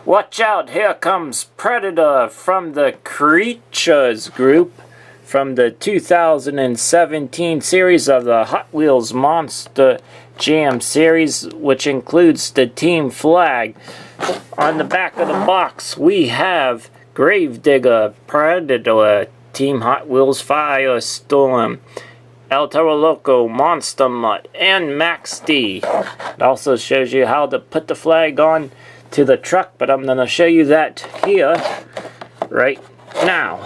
Watch out, here comes Predator from the Creatures group from the 2017 series of the Hot Wheels Monster Jam series, which includes the team flag. On the back of the box, we have Gravedigger, Predator, Team Hot Wheels Firestorm, El Toro Loco, Monster Mutt, and Max D. It also shows you how to put the flag on to the truck, but I'm going to show you that here right now.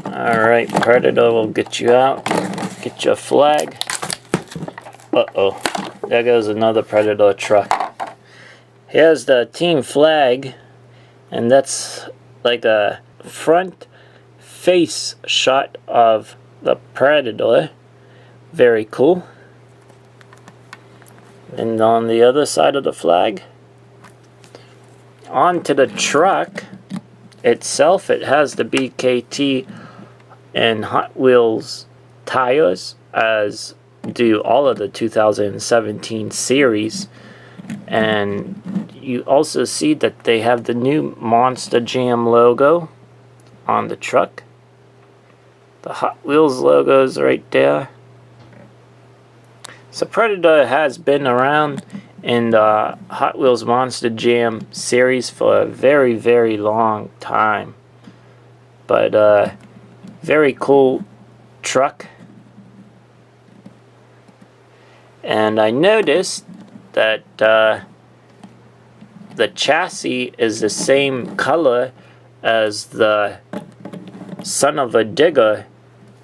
Alright, Predator will get you out. Get your flag. Uh-oh. There goes another Predator truck. Here's the team flag. And that's like a front face shot of the Predator. Very cool. And on the other side of the flag, onto the truck itself, it has the BKT and Hot Wheels tires, as do all of the 2017 series. And you also see that they have the new Monster Jam logo on the truck. The Hot Wheels logo is right there. So Predator has been around in the Hot Wheels Monster Jam series for a very, very long time. But very cool truck. And I noticed that the chassis is the same color as the Son of a Digger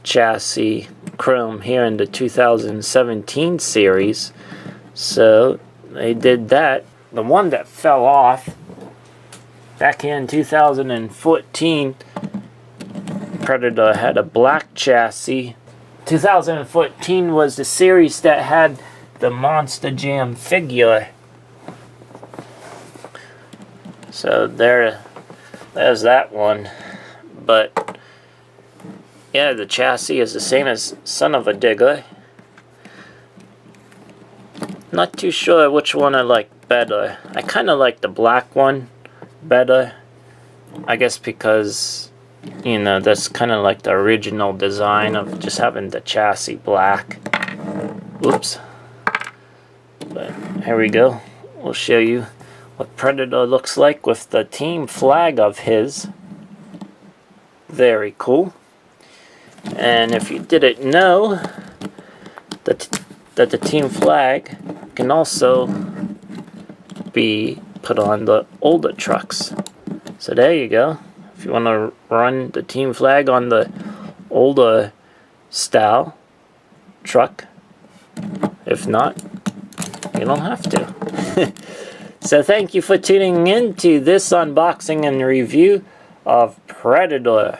chassis chrome here in the 2017 series. So they did that. The one that fell off back here in 2014, Predator had a black chassis. 2014 was the series that had the Monster Jam figure. So there's that one. But yeah, the chassis is the same as Son of a Digger. Not too sure which one I like better. I kind of like the black one better. I guess because, you know, that's kind of like the original design of just having the chassis black. Oops. But here we go. We'll show you what Predator looks like with the team flag of his. Very cool. And if you didn't know, that the team flag can also be put on the older trucks. So there you go. If you want to run the team flag on the older style truck, if not, you don't have to. So thank you for tuning in to this unboxing and review of Predator.